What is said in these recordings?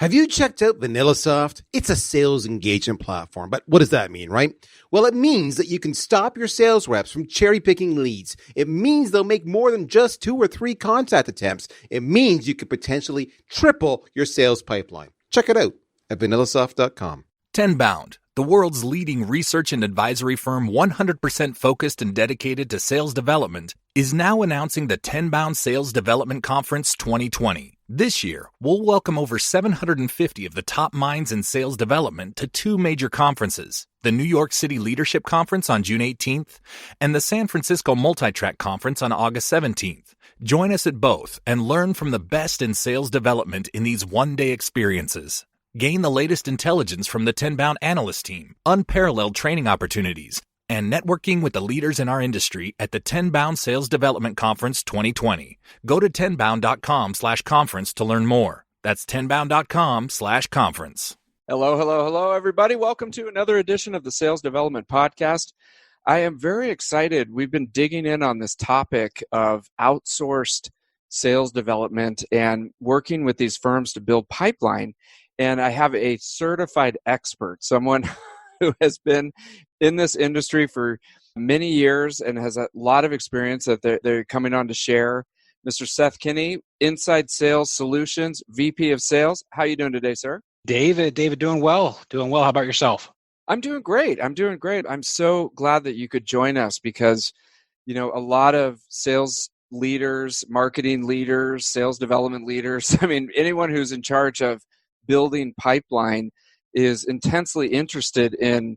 Have you checked out VanillaSoft? It's a sales engagement platform, but what does that mean, right? Well, it means that you can stop your sales reps from cherry-picking leads. It means they'll make more than just 2 or 3 contact attempts. It means you could potentially triple your sales pipeline. Check it out at vanillasoft.com. Tenbound, the world's leading research and advisory firm 100% focused and dedicated to sales development, is now announcing the Tenbound Sales Development Conference 2020. This year, we'll welcome over 750 of the top minds in sales development to 2 major conferences, the New York City Leadership Conference on June 18th and the San Francisco Multitrack Conference on August 17th. Join us at both and learn from the best in sales development in these one-day experiences. Gain the latest intelligence from the Tenbound analyst team, unparalleled training opportunities, and networking with the leaders in our industry at the Tenbound Sales Development Conference 2020. Go to tenbound.com/conference to learn more. That's tenbound.com/conference. Hello, everybody. Welcome to another edition of the Sales Development Podcast. I am very excited. We've been digging in on this topic of outsourced sales development and working with these firms to build pipeline. And I have a certified expert, someone who has been in this industry for many years and has a lot of experience that they're coming on to share. Mr. Seth Kinney, Inside Sales Solutions, VP of Sales. How are you doing today, sir? David, doing well. How about yourself? I'm doing great. I'm so glad that you could join us because, a lot of sales leaders, marketing leaders, sales development leaders, anyone who's in charge of building pipeline is intensely interested in,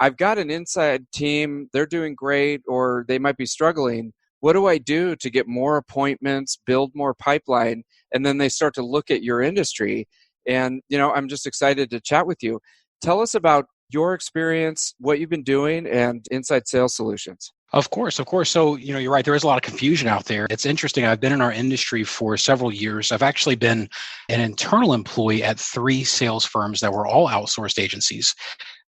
I've got an inside team, they're doing great, or they might be struggling. What do I do to get more appointments, build more pipeline? And then they start to look at your industry. And, I'm just excited to chat with you. Tell us about your experience, what you've been doing, and Inside Sales Solutions. Of course. So, you're right. There is a lot of confusion out there. It's interesting. I've been in our industry for several years. I've actually been an internal employee at 3 sales firms that were all outsourced agencies.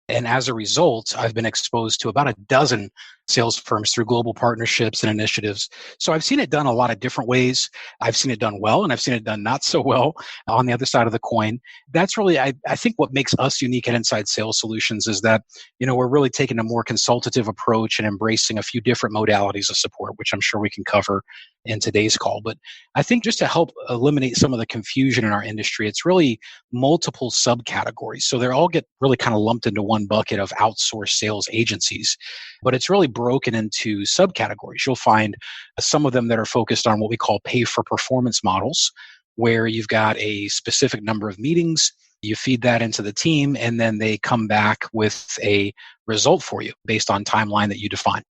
And as a result, I've been exposed to about a dozen sales firms through global partnerships and initiatives. So I've seen it done a lot of different ways. I've seen it done well, and I've seen it done not so well on the other side of the coin. That's really, I think what makes us unique at Inside Sales Solutions is that, we're really taking a more consultative approach and embracing a few different modalities of support, which I'm sure we can cover in today's call. But I think just to help eliminate some of the confusion in our industry, it's really multiple subcategories. So they all get really kind of lumped into one bucket of outsourced sales agencies, but it's really broken into subcategories. You'll find some of them that are focused on what we call pay for performance models, where you've got a specific number of meetings, you feed that into the team, and then they come back with a result for you based on timeline that you define.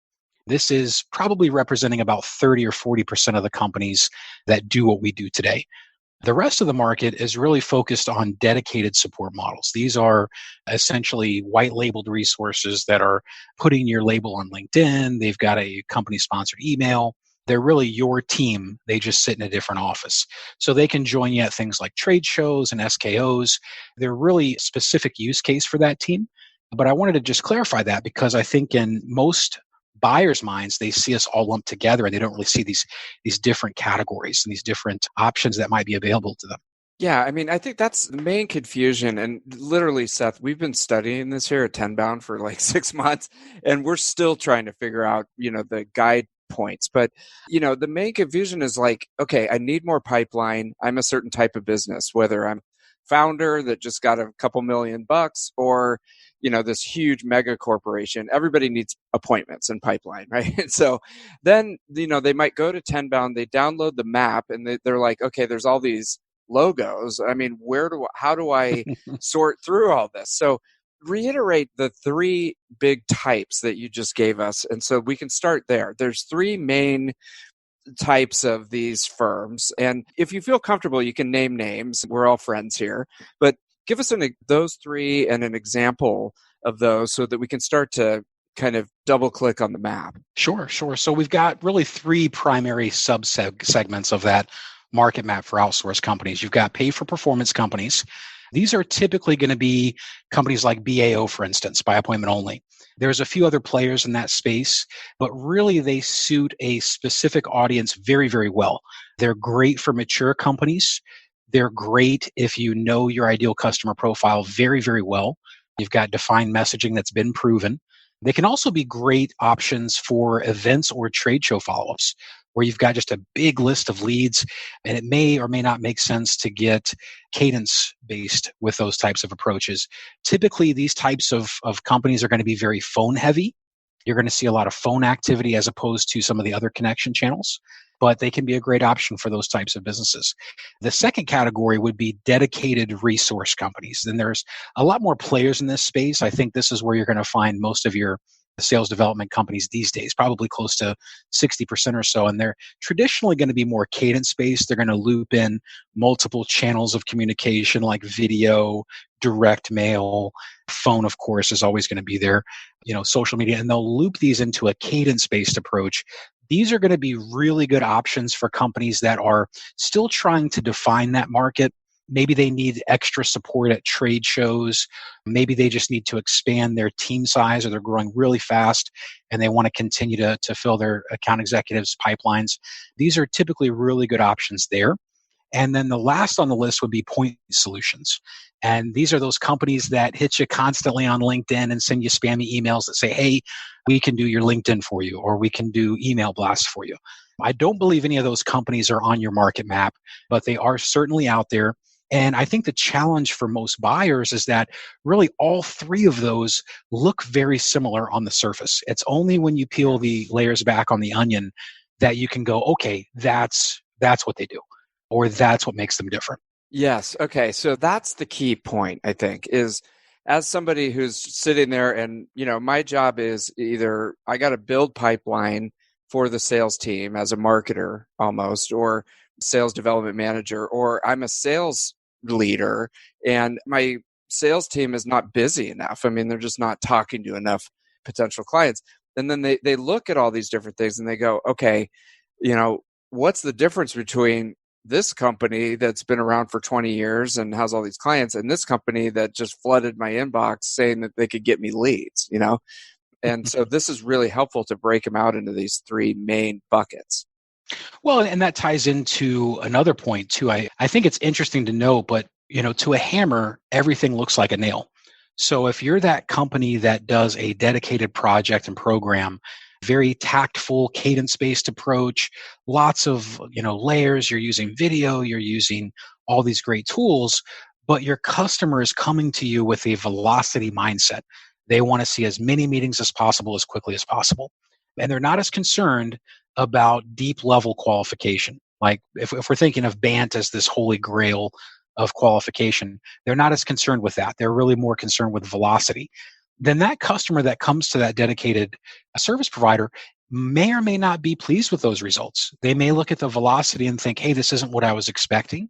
This is probably representing about 30 or 40% of the companies that do what we do today. The rest of the market is really focused on dedicated support models. These are essentially white-labeled resources that are putting your label on LinkedIn. They've got a company-sponsored email. They're really your team. They just sit in a different office. So they can join you at things like trade shows and SKOs. They're really specific use case for that team. But I wanted to just clarify that because I think in most buyers' minds, they see us all lumped together and they don't really see these different categories and these different options that might be available to them. Yeah, I think that's the main confusion. And literally, Seth, we've been studying this here at Tenbound for like 6 months, and we're still trying to figure out, the guide points. But, the main confusion is like, okay, I need more pipeline. I'm a certain type of business, whether I'm founder that just got a couple $1,000,000 or this huge mega corporation. Everybody needs appointments and pipeline, right? And so then, they might go to Tenbound, they download the map, and they're like, okay, there's all these logos. How do I sort through all this? So reiterate the 3 big types that you just gave us. And so we can start there. There's 3 main types of these firms. And if you feel comfortable, you can name names. We're all friends here. But give us those 3 and an example of those so that we can start to kind of double click on the map. Sure. So we've got really 3 primary segments of that market map for outsourced companies. You've got pay for performance companies. These are typically going to be companies like BAO, for instance, by appointment only. There's a few other players in that space, but really they suit a specific audience very, very well. They're great for mature companies They're great if you know your ideal customer profile very, very well. You've got defined messaging that's been proven. They can also be great options for events or trade show follow-ups where you've got just a big list of leads, and it may or may not make sense to get cadence based with those types of approaches. Typically, these types of companies are going to be very phone heavy. You're going to see a lot of phone activity as opposed to some of the other connection channels, but they can be a great option for those types of businesses. The second category would be dedicated resource companies. And there's a lot more players in this space. I think this is where you're going to find most of your sales development companies these days, probably close to 60% or so. And they're traditionally going to be more cadence based. They're going to loop in multiple channels of communication like video, direct mail, phone, of course, is always going to be there, social media, and they'll loop these into a cadence based approach. These are going to be really good options for companies that are still trying to define that market. Maybe they need extra support at trade shows. Maybe they just need to expand their team size, or they're growing really fast and they want to continue to fill their account executives' pipelines. These are typically really good options there. And then the last on the list would be point solutions. And these are those companies that hit you constantly on LinkedIn and send you spammy emails that say, hey, we can do your LinkedIn for you, or we can do email blasts for you. I don't believe any of those companies are on your market map, but they are certainly out there. And I think the challenge for most buyers is that really all three of those look very similar on the surface. It's only when you peel the layers back on the onion that you can go, okay, that's what they do, or that's what makes them different. Yes. Okay. So that's the key point, I think, is as somebody who's sitting there and, my job is either I got to build pipeline for the sales team as a marketer almost, or sales development manager, or I'm a sales leader and my sales team is not busy enough. I mean, they're just not talking to enough potential clients. And then they look at all these different things and they go, okay, what's the difference between this company that's been around for 20 years and has all these clients and this company that just flooded my inbox saying that they could get me leads, And so this is really helpful to break them out into these three main buckets. Well, and that ties into another point too. I think it's interesting to note, but to a hammer, everything looks like a nail. So if you're that company that does a dedicated project and program, very tactful, cadence-based approach, lots of layers, you're using video, you're using all these great tools, but your customer is coming to you with a velocity mindset. They want to see as many meetings as possible, as quickly as possible. And they're not as concerned about deep level qualification. Like if we're thinking of BANT as this holy grail of qualification, they're not as concerned with that. They're really more concerned with velocity. Then that customer that comes to that dedicated service provider may or may not be pleased with those results. They may look at the velocity and think, hey, this isn't what I was expecting.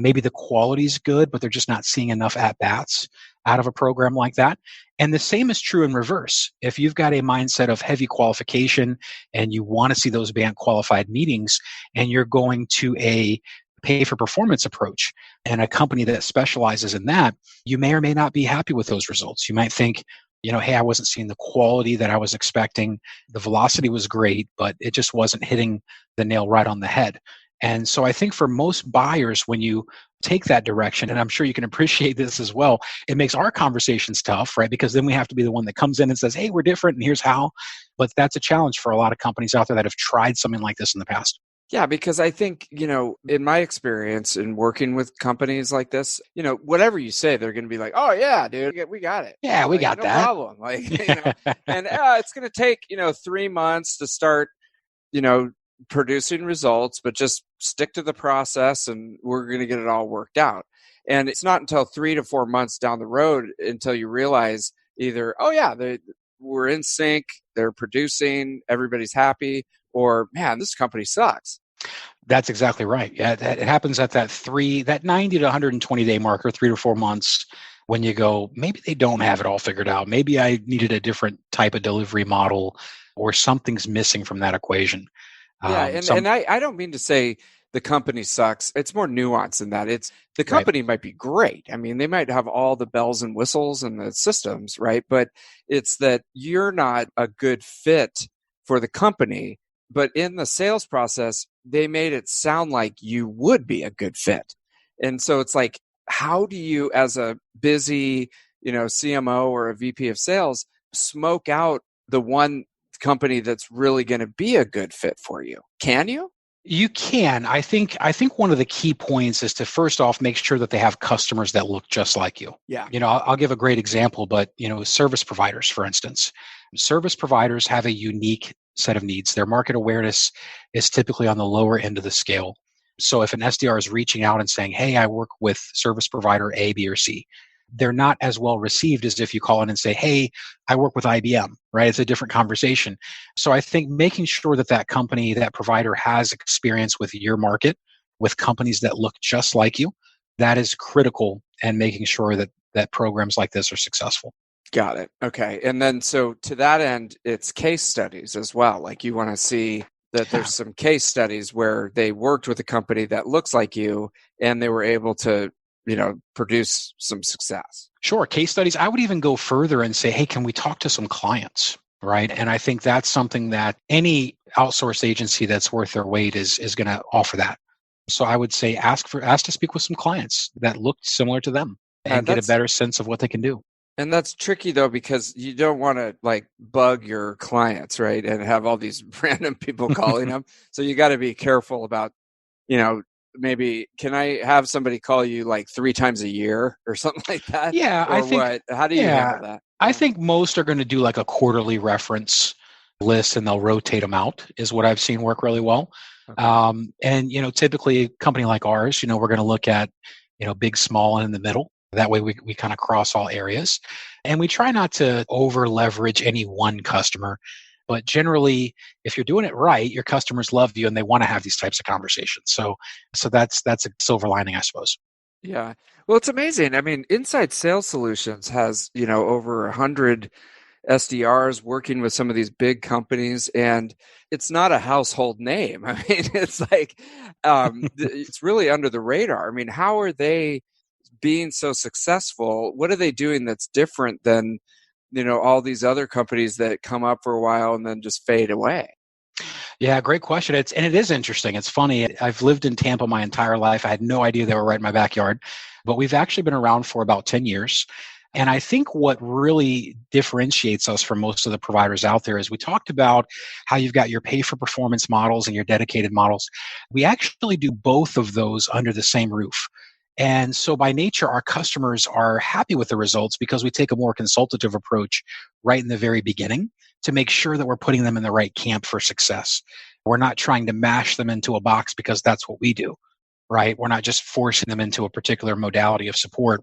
Maybe the quality is good, but they're just not seeing enough at-bats out of a program like that. And the same is true in reverse. If you've got a mindset of heavy qualification and you want to see those BANT qualified meetings and you're going to a pay for performance approach and a company that specializes in that, you may or may not be happy with those results. You might think, hey, I wasn't seeing the quality that I was expecting. The velocity was great, but it just wasn't hitting the nail right on the head. And so I think for most buyers, when you take that direction, and I'm sure you can appreciate this as well, it makes our conversations tough, right? Because then we have to be the one that comes in and says, hey, we're different and here's how. But that's a challenge for a lot of companies out there that have tried something like this in the past. Yeah, because I think, in my experience in working with companies like this, whatever you say, they're going to be like, oh, yeah, dude, we got it. Yeah, we got no that. problem. And it's going to take, 3 months to start, producing results, but just stick to the process and we're going to get it all worked out. And it's not until 3 to 4 months down the road until you realize either, oh, yeah, we're in sync, they're producing, everybody's happy, or man, this company sucks. That's exactly right. Yeah, it happens at that 90 to 120 day marker, 3 to 4 months, when you go, maybe they don't have it all figured out. Maybe I needed a different type of delivery model, or something's missing from that equation. Yeah, and I don't mean to say the company sucks. It's more nuanced than that. It's the company might be great. I mean, they might have all the bells and whistles and the systems, right? But it's that you're not a good fit for the company. But in the sales process, they made it sound like you would be a good fit. And so it's like, how do you, as a busy, CMO or a VP of sales, smoke out the one company that's really going to be a good fit for you? Can you? You can. I think one of the key points is to first off make sure that they have customers that look just like you. Yeah. I'll give a great example, but service providers, for instance. Service providers have a unique set of needs. Their market awareness is typically on the lower end of the scale. So if an SDR is reaching out and saying, "Hey, I work with service provider A, B, or C," they're not as well received as if you call in and say, "Hey, I work with IBM," right? It's a different conversation. So I think making sure that company, that provider has experience with your market, with companies that look just like you, that is critical, and making sure that programs like this are successful. Got it. Okay. And then so to that end, it's case studies as well. Like you want to see that there's some case studies where they worked with a company that looks like you and they were able to produce some success. Sure. Case studies. I would even go further and say, "Hey, can we talk to some clients?" Right. And I think that's something that any outsourced agency that's worth their weight is going to offer that. So I would say ask to speak with some clients that look similar to them and get a better sense of what they can do. And that's tricky though, because you don't want to like bug your clients, right? And have all these random people calling them. So you got to be careful about, maybe can I have somebody call you like 3 times a year or something like that? Yeah, or I think. What? How do you handle that? I think most are going to do like a quarterly reference list, and they'll rotate them out. Is what I've seen work really well. Okay. And typically a company like ours, we're going to look at big, small, and in the middle. That way we kind of cross all areas, and we try not to over leverage any one customer. But generally, if you're doing it right, your customers love you and they want to have these types of conversations. So that's a silver lining, I suppose. Yeah. Well, it's amazing. I mean, Inside Sales Solutions has, over 100 SDRs working with some of these big companies, and it's not a household name. I mean, it's like, it's really under the radar. I mean, how are they being so successful? What are they doing that's different than all these other companies that come up for a while and then just fade away? Yeah, great question. It is interesting. It's funny. I've lived in Tampa my entire life. I had no idea they were right in my backyard, but we've actually been around for about 10 years. And I think what really differentiates us from most of the providers out there is we talked about how you've got your pay for performance models and your dedicated models. We actually do both of those under the same roof. And so by nature, our customers are happy with the results because we take a more consultative approach right in the very beginning to make sure that we're putting them in the right camp for success. We're not trying to mash them into a box because that's what we do, right? We're not just forcing them into a particular modality of support.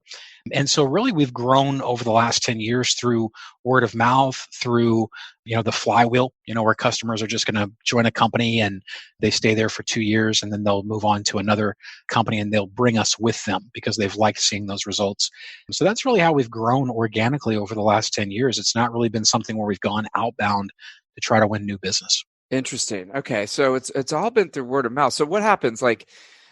And so really we've grown over the last 10 years through word of mouth, through, the flywheel, where customers are just going to join a company and they stay there for 2 years and then they'll move on to another company and they'll bring us with them because they've liked seeing those results. And so that's really how we've grown organically over the last 10 years. It's not really been something where we've gone outbound to try to win new business. Interesting. Okay. So it's all been through word of mouth. So what happens? Like,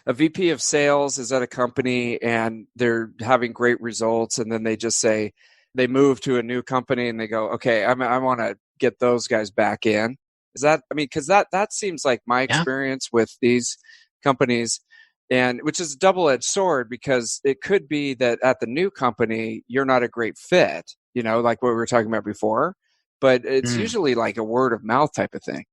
a VP of sales is at a company and they're having great results, and then they just say they move to a new company and they go, "Okay, I want to get those guys back in." Is that? I mean, because that seems like my experience with these companies, and which is a double-edged sword, because it could be that at the new company you're not a great fit, like what we were talking about before, but it's usually like a word of mouth type of thing.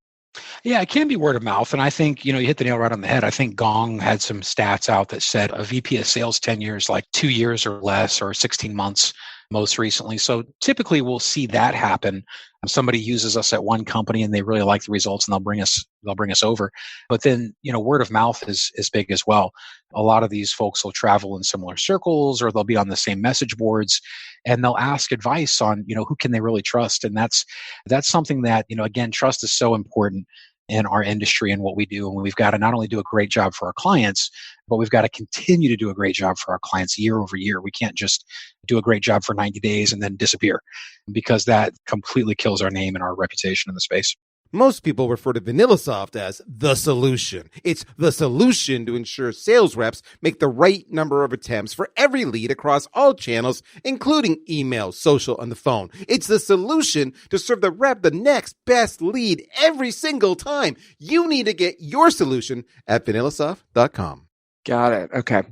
Yeah, it can be word of mouth. And I think, you hit the nail right on the head. I think Gong had some stats out that said a VP of sales tenure is like 2 years or less, or 16 months most recently. So typically we'll see that happen. Somebody uses us at one company and they really like the results and they'll bring us over. But then, word of mouth is big as well. A lot of these folks will travel in similar circles, or they'll be on the same message boards, and they'll ask advice on, who can they really trust? And that's something that, again, trust is so important in our industry and what we do. And we've got to not only do a great job for our clients, but we've got to continue to do a great job for our clients year over year. We can't just do a great job for 90 days and then disappear, because that completely kills our name and our reputation in the space. Most people refer to VanillaSoft as the solution. It's the solution to ensure sales reps make the right number of attempts for every lead across all channels, including email, social, and the phone. It's the solution to serve the rep the next best lead every single time. You need to get your solution at VanillaSoft.com. Got it. Okay.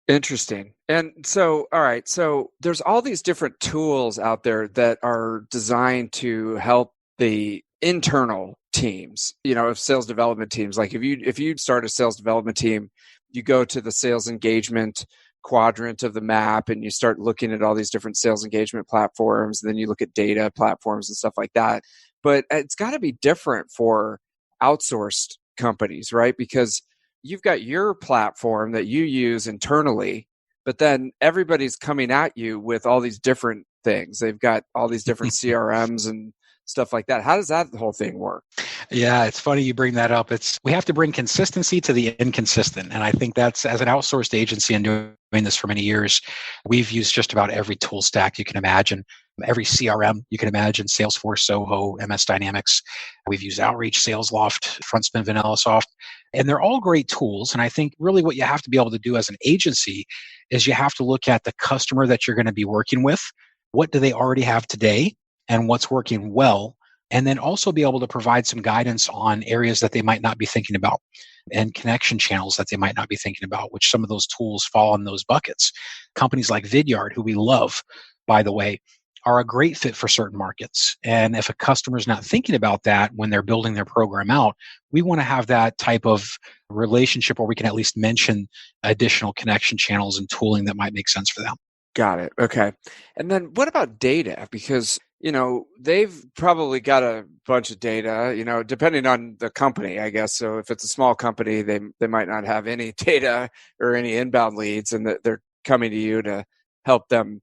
Interesting. And so, all right, so there's all these different tools out there that are designed to help the internal teams, of sales development teams. Like if you start a sales development team, you go to the sales engagement quadrant of the map and you start looking at all these different sales engagement platforms, and then you look at data platforms and stuff like that. But it's got to be different for outsourced companies, right? Because you've got your platform that you use internally, but then everybody's coming at you with all these different things. They've got all these different CRMs and stuff like that. How does that whole thing work? Yeah, it's funny you bring that up. We have to bring consistency to the inconsistent. And I think that's, as an outsourced agency and doing this for many years, we've used just about every tool stack you can imagine, every CRM you can imagine, Salesforce, Soho, MS Dynamics. We've used Outreach, SalesLoft, FrontSpin, VanillaSoft, and they're all great tools. And I think really what you have to be able to do as an agency is you have to look at the customer that you're going to be working with. What do they already have today and what's working well? And then also be able to provide some guidance on areas that they might not be thinking about and connection channels that they might not be thinking about, which some of those tools fall in those buckets. Companies like Vidyard, who we love, by the way, are a great fit for certain markets. And if a customer's not thinking about that when they're building their program out, we want to have that type of relationship where we can at least mention additional connection channels and tooling that might make sense for them. Got it. Okay. And then what about data? Because they've probably got a bunch of data, depending on the company, I guess. So if it's a small company, they might not have any data or any inbound leads, and they're coming to you to help them,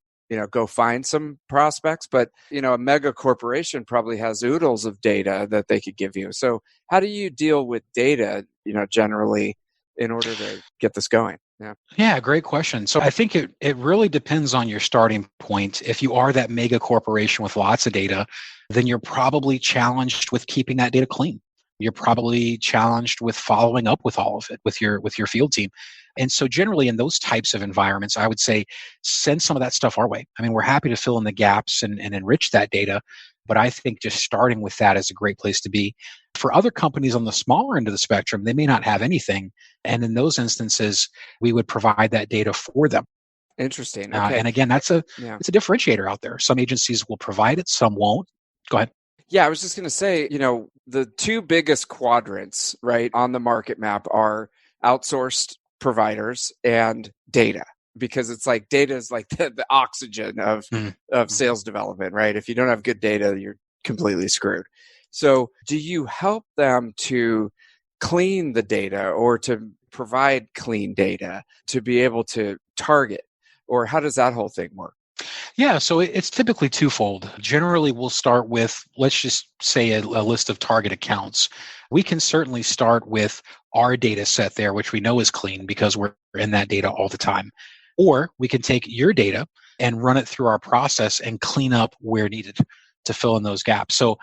go find some prospects. But, a mega corporation probably has oodles of data that they could give you. So how do you deal with data, generally in order to get this going? Yeah, great question. So I think it really depends on your starting point. If you are that mega corporation with lots of data, then you're probably challenged with keeping that data clean. You're probably challenged with following up with all of it with your field team. And so generally in those types of environments, I would say send some of that stuff our way. I mean, we're happy to fill in the gaps and enrich that data, but I think just starting with that is a great place to be. For other companies on the smaller end of the spectrum, they may not have anything. And in those instances, we would provide that data for them. Interesting. Okay. And again, it's a differentiator out there. Some agencies will provide it, some won't. Go ahead. Yeah, I was just going to say, the two biggest quadrants, right, on the market map are outsourced providers and data, because it's like data is like the oxygen of sales development, right? If you don't have good data, you're completely screwed. So do you help them to clean the data or to provide clean data to be able to target? Or how does that whole thing work? Yeah, so it's typically twofold. Generally, we'll start with, let's just say, a list of target accounts. We can certainly start with our data set there, which we know is clean because we're in that data all the time. Or we can take your data and run it through our process and clean up where needed to fill in those gaps. So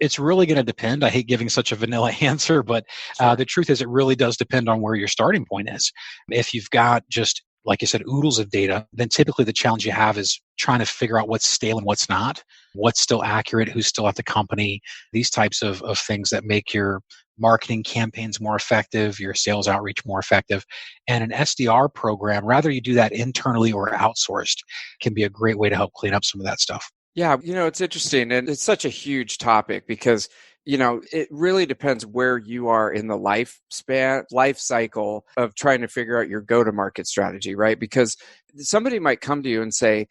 it's really going to depend. I hate giving such a vanilla answer, but the truth is it really does depend on where your starting point is. If you've got just, like I said, oodles of data, then typically the challenge you have is trying to figure out what's stale and what's not, what's still accurate, who's still at the company, these types of things that make your marketing campaigns more effective, your sales outreach more effective. And an SDR program, rather you do that internally or outsourced, can be a great way to help clean up some of that stuff. Yeah, it's interesting. And it's such a huge topic because, it really depends where you are in the life cycle of trying to figure out your go-to-market strategy, right? Because somebody might come to you and say,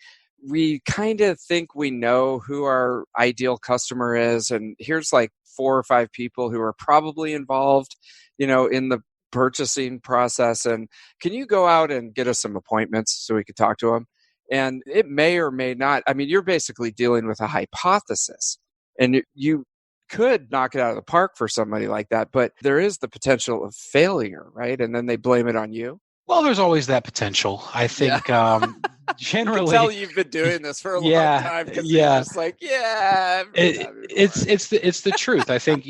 we kind of think we know who our ideal customer is. And here's like 4 or 5 people who are probably involved, in the purchasing process. And can you go out and get us some appointments so we could talk to them? And it may or may not. I mean, you're basically dealing with a hypothesis, and you could knock it out of the park for somebody like that, but there is the potential of failure, right? And then they blame it on you. Well, there's always that potential. I think generally, I can tell you've been doing this for a long time. You're just like, it's the truth. I think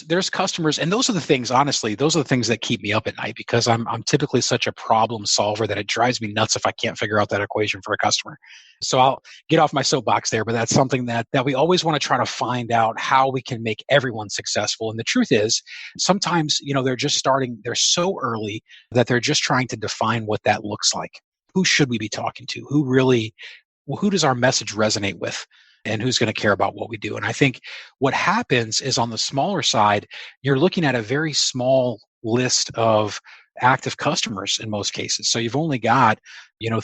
there's customers, and those are the things. Honestly, those are the things that keep me up at night because I'm typically such a problem solver that it drives me nuts if I can't figure out that equation for a customer. So I'll get off my soapbox there, but that's something that we always want to try to find out how we can make everyone successful. And the truth is, sometimes they're just starting. They're so early that they're just trying to define what that looks like. who should we be talking to? Who does our message resonate with? And who's going to care about what we do? And I think what happens is on the smaller side, you're looking at a very small list of active customers in most cases. So you've only got,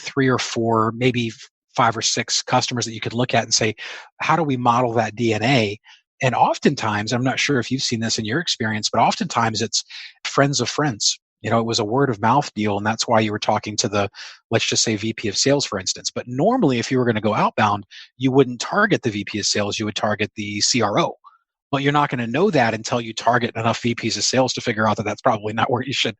3 or 4, maybe 5 or 6 customers that you could look at and say, how do we model that DNA? And oftentimes, I'm not sure if you've seen this in your experience, but oftentimes it's friends of friends. It was a word of mouth deal, and that's why you were talking to the, let's just say, VP of sales, for instance. But normally, if you were going to go outbound, you wouldn't target the VP of sales, you would target the CRO. But you're not going to know that until you target enough VPs of sales to figure out that that's probably not where you should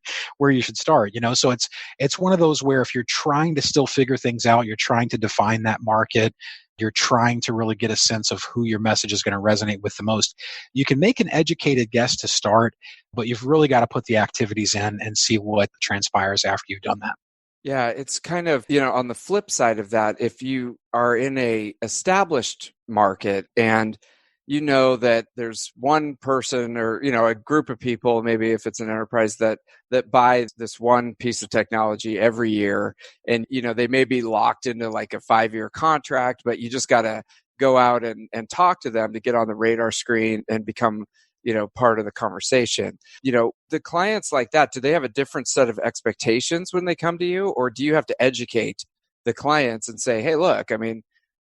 start. So it's one of those where if you're trying to still figure things out, you're trying to define that market, you're trying to really get a sense of who your message is going to resonate with the most. You can make an educated guess to start, but you've really got to put the activities in and see what transpires after you've done that. Yeah, it's kind of, on the flip side of that, if you are in a established market and you know that there's one person or, a group of people, maybe if it's an enterprise that buys this one piece of technology every year, and, they may be locked into like a 5-year contract, but you just got to go out and talk to them to get on the radar screen and become, part of the conversation. The clients like that, do they have a different set of expectations when they come to you, or do you have to educate the clients and say, hey, look,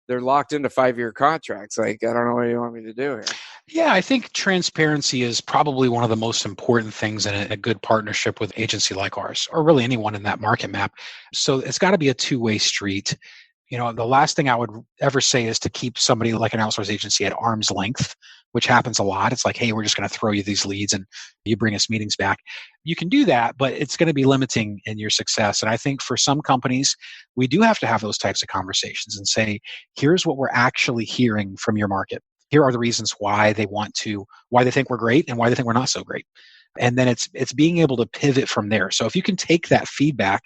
they're locked into 5-year contracts. Like, I don't know what you want me to do here. Yeah, I think transparency is probably one of the most important things in a good partnership with an agency like ours, or really anyone in that market map. So it's got to be a two-way street. The last thing I would ever say is to keep somebody like an outsourced agency at arm's length, which happens a lot. It's like, hey, we're just going to throw you these leads and you bring us meetings back. You can do that, but it's going to be limiting in your success. And I think for some companies, we do have to have those types of conversations and say, here's what we're actually hearing from your market. Here are the reasons why they think we're great and why they think we're not so great. And then it's being able to pivot from there. So if you can take that feedback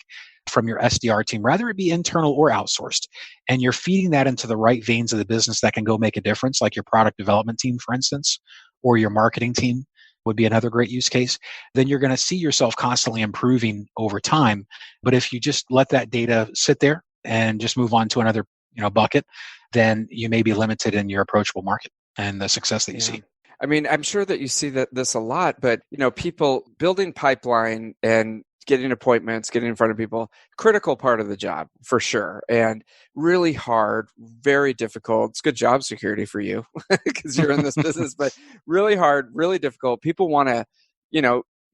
from your SDR team, whether it be internal or outsourced, and you're feeding that into the right veins of the business that can go make a difference, like your product development team, for instance, or your marketing team would be another great use case, then you're going to see yourself constantly improving over time. But if you just let that data sit there and just move on to another bucket, then you may be limited in your approachable market and the success that you see. I'm sure that you see this a lot, but people building pipeline and getting appointments, getting in front of people, critical part of the job for sure. And really hard, very difficult. It's good job security for you because you're in this business, but really hard, really difficult. People want to,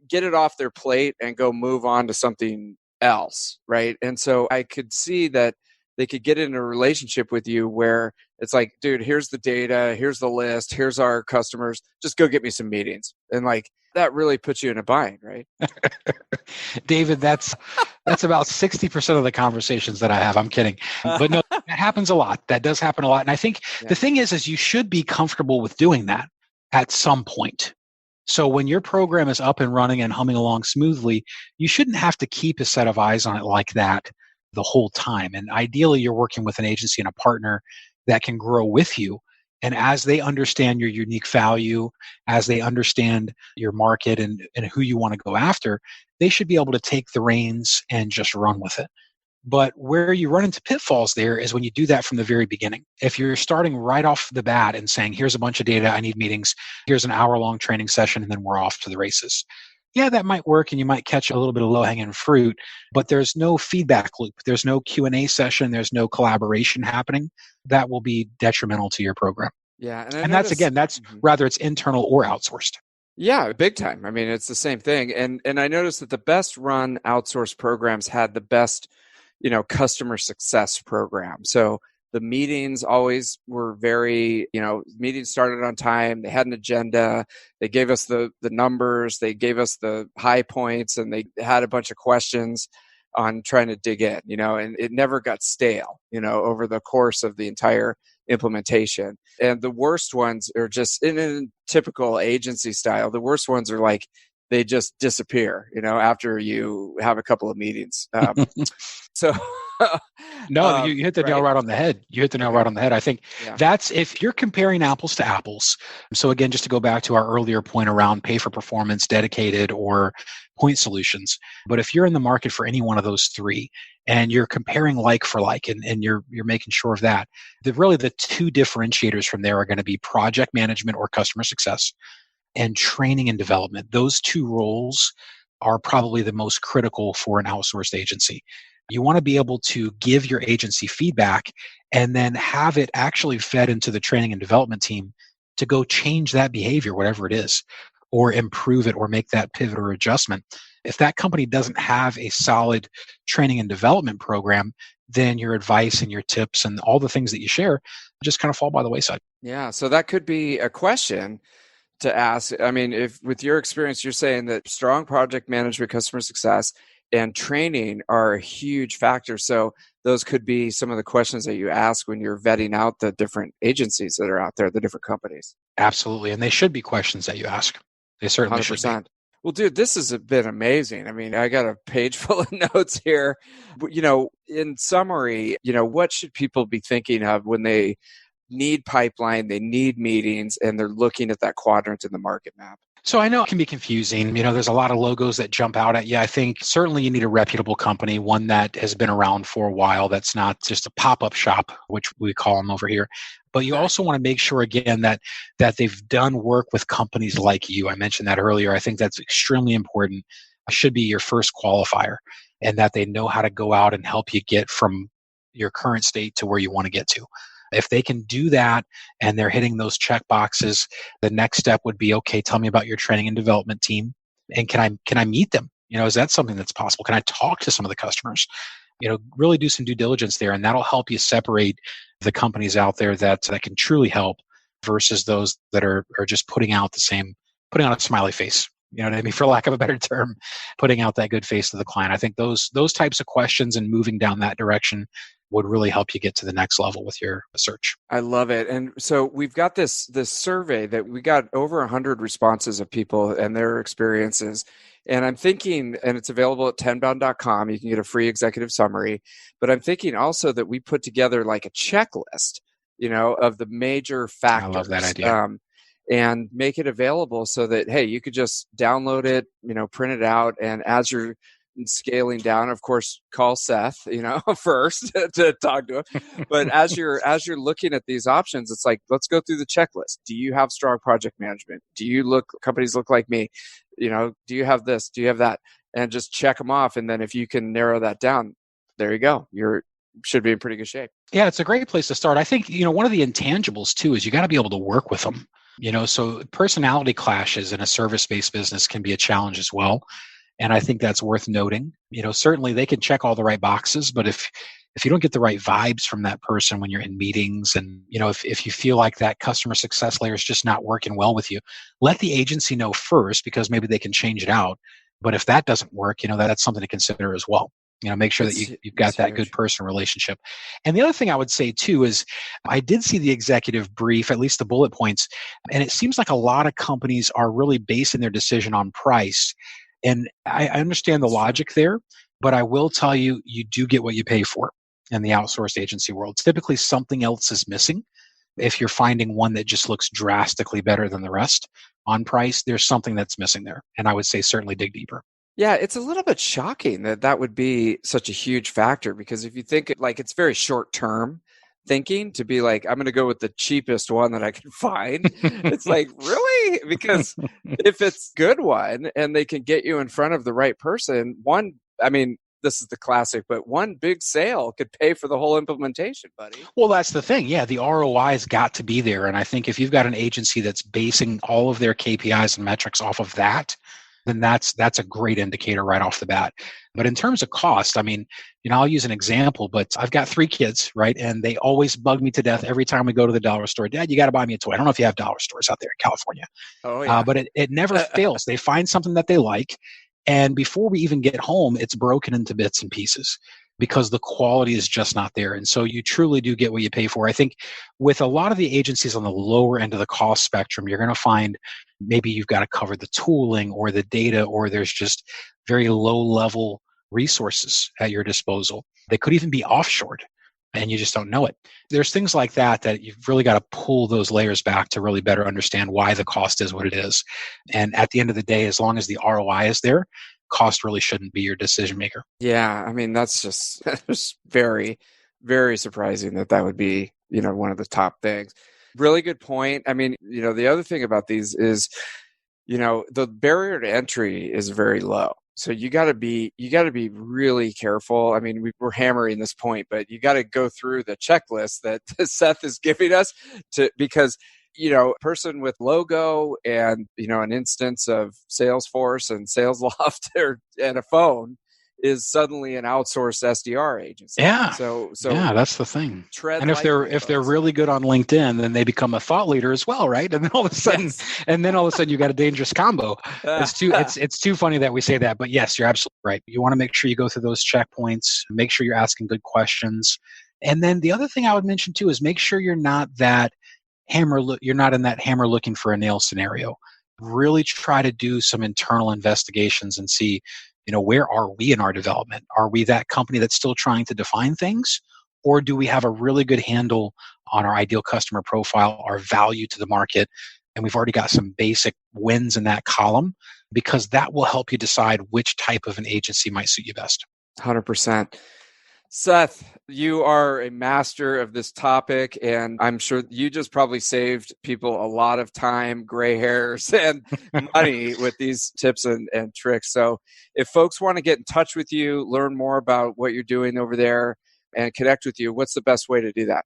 get it off their plate and go move on to something else. Right. And so I could see that they could get in a relationship with you where it's like, dude, here's the data, here's the list, here's our customers, just go get me some meetings. And like, that really puts you in a bind, right? David, that's about 60% of the conversations that I have. I'm kidding. But no, that happens a lot. That does happen a lot. And I think the thing is you should be comfortable with doing that at some point. So when your program is up and running and humming along smoothly, you shouldn't have to keep a set of eyes on it like that the whole time. And ideally, you're working with an agency and a partner that can grow with you. And as they understand your unique value, as they understand your market and who you want to go after, they should be able to take the reins and just run with it. But where you run into pitfalls there is when you do that from the very beginning. If you're starting right off the bat and saying, here's a bunch of data, I need meetings, here's an hour-long training session, and then we're off to the races. Yeah, that might work and you might catch a little bit of low-hanging fruit, but there's no feedback loop. There's no Q&A session. There's no collaboration happening. That will be detrimental to your program. Yeah. And that's rather it's internal or outsourced. Yeah, big time. It's the same thing. And I noticed that the best run outsourced programs had the best, customer success program. So the meetings always were very, meetings started on time. They had an agenda. They gave us the numbers. They gave us the high points, and they had a bunch of questions on trying to dig in, and it never got stale, over the course of the entire implementation. And the worst ones are just in a typical agency style. The worst ones are like, they just disappear, after you have a couple of meetings. So No, you hit the nail right on the head. You hit the nail right on the head. I think that's if you're comparing apples to apples. So again, just to go back to our earlier point around pay for performance, dedicated, or point solutions. But if you're in the market for any one of those three and you're comparing like for like and you're making sure of that, the two differentiators from there are going to be project management or customer success and training and development. Those two roles are probably the most critical for an outsourced agency. You want to be able to give your agency feedback and then have it actually fed into the training and development team to go change that behavior, whatever it is, or improve it or make that pivot or adjustment. If that company doesn't have a solid training and development program, then your advice and your tips and all the things that you share just kind of fall by the wayside. Yeah, so that could be a question to ask. I mean, if with your experience, you're saying that strong project management, customer success, and training are a huge factor. So those could be some of the questions that you ask when you're vetting out the different agencies that are out there, the different companies. Absolutely. And they should be questions that you ask. They certainly 100%. Should be. Well, dude, this has been amazing. I mean, I got a page full of notes here. In summary, what should people be thinking of when they need pipeline, they need meetings, and they're looking at that quadrant in the market map? So I know it can be confusing. There's a lot of logos that jump out at you. I think certainly you need a reputable company, one that has been around for a while, that's not just a pop-up shop, which we call them over here. But you also want to make sure, again, that they've done work with companies like you. I mentioned that earlier. I think that's extremely important. It should be your first qualifier, and that they know how to go out and help you get from your current state to where you want to get to. If they can do that and they're hitting those check boxes, the next step would be, okay, tell me about your training and development team. And can I meet them? Is that something that's possible? Can I talk to some of the customers? Really do some due diligence there, and that'll help you separate the companies out there that can truly help versus those that are just putting out a smiley face. You know what I mean? For lack of a better term, putting out that good face to the client. I think those types of questions and moving down that direction would really help you get to the next level with your search. I love it. And so we've got this survey that we got over 100 responses of people and their experiences. And I'm thinking, and it's available at tenbound.com, you can get a free executive summary. But I'm thinking also that we put together like a checklist, of the major factors. I love that idea. And make it available so that, hey, you could just download it, print it out. And as you're scaling down, of course, call Seth, first to talk to him. But as you're looking at these options, it's like, let's go through the checklist. Do you have strong project management? Companies look like me? Do you have this? Do you have that? And just check them off. And then if you can narrow that down, there you go. Should be in pretty good shape. Yeah, it's a great place to start. I think, one of the intangibles too is you got to be able to work with them. So personality clashes in a service-based business can be a challenge as well. And I think that's worth noting. Certainly they can check all the right boxes, but if you don't get the right vibes from that person when you're in meetings, and if you feel like that customer success layer is just not working well with you, let the agency know first, because maybe they can change it out. But if that doesn't work, that's something to consider as well. Make sure that you've got that good person relationship. And the other thing I would say too is I did see the executive brief, at least the bullet points, and it seems like a lot of companies are really basing their decision on price. And I understand the logic there, but I will tell you, you do get what you pay for in the outsourced agency world. Typically something else is missing. If you're finding one that just looks drastically better than the rest on price, there's something that's missing there. And I would say certainly dig deeper. Yeah, it's a little bit shocking that would be such a huge factor, because if you think like it's very short term thinking to be like, I'm going to go with the cheapest one that I can find. It's like, really? Because if it's good one and they can get you in front of the right person, this is the classic, but one big sale could pay for the whole implementation, buddy. Well, that's the thing. Yeah, the ROI has got to be there. And I think if you've got an agency that's basing all of their KPIs and metrics off of that, then that's a great indicator right off the bat. But in terms of cost, I'll use an example, but I've got 3 kids, right? And they always bug me to death every time we go to the dollar store. Dad, you got to buy me a toy. I don't know if you have dollar stores out there in California. Oh, yeah. But it never fails. They find something that they like. And before we even get home, it's broken into bits and pieces because the quality is just not there. And so you truly do get what you pay for. I think with a lot of the agencies on the lower end of the cost spectrum, you're going to find maybe you've got to cover the tooling or the data, or there's just very low level resources at your disposal. They could even be offshored and you just don't know it. There's things like that you've really got to pull those layers back to really better understand why the cost is what it is. And at the end of the day, as long as the ROI is there, cost really shouldn't be your decision maker. Yeah, I mean, that's just very, very surprising that would be, one of the top things. Really good point. I mean, the other thing about these is, the barrier to entry is very low. So you got to be really careful. I mean, we're hammering this point, but you got to go through the checklist that Seth is giving us because a person with logo and, an instance of Salesforce and SalesLoft and a phone is suddenly an outsourced SDR agency. Yeah. So yeah, that's the thing. And if they're really good on LinkedIn, then they become a thought leader as well, right? And then all of a sudden, you got a dangerous combo. It's too funny that we say that, but yes, you're absolutely right. You want to make sure you go through those checkpoints, make sure you're asking good questions. And then the other thing I would mention too is make sure you're not in that hammer looking for a nail scenario. Really try to do some internal investigations and see, where are we in our development? Are we that company that's still trying to define things? Or do we have a really good handle on our ideal customer profile, our value to the market? And we've already got some basic wins in that column, because that will help you decide which type of an agency might suit you best. 100%. Seth, you are a master of this topic, and I'm sure you just probably saved people a lot of time, gray hairs, and money with these tips and tricks. So if folks want to get in touch with you, learn more about what you're doing over there, and connect with you, what's the best way to do that?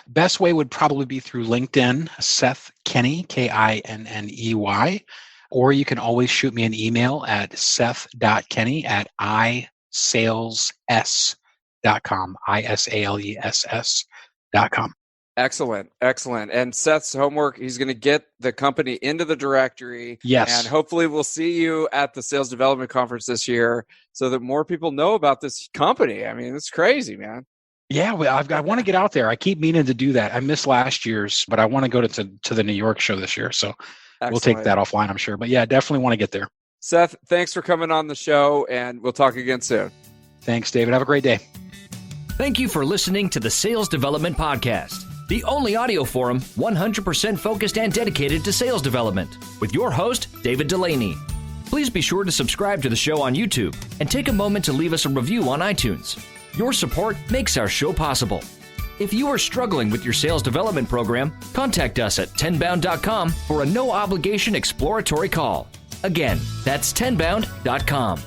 Best way would probably be through LinkedIn, Seth Kinney, Kinney, or you can always shoot me an email at seth.kinney@isaless.com. ISALESS.com. Excellent. And Seth's homework, he's going to get the company into the directory. Yes. And hopefully we'll see you at the Sales Development Conference this year so that more people know about this company. I mean, it's crazy, man. Yeah, I want to get out there. I keep meaning to do that. I missed last year's, but I want to go to the New York show this year. So Excellent. We'll take that offline, I'm sure. But yeah, definitely want to get there. Seth, thanks for coming on the show, and we'll talk again soon. Thanks, David. Have a great day. Thank you for listening to the Sales Development Podcast, the only audio forum 100% focused and dedicated to sales development, with your host, David Delaney. Please be sure to subscribe to the show on YouTube and take a moment to leave us a review on iTunes. Your support makes our show possible. If you are struggling with your sales development program, contact us at tenbound.com for a no-obligation exploratory call. Again, that's tenbound.com.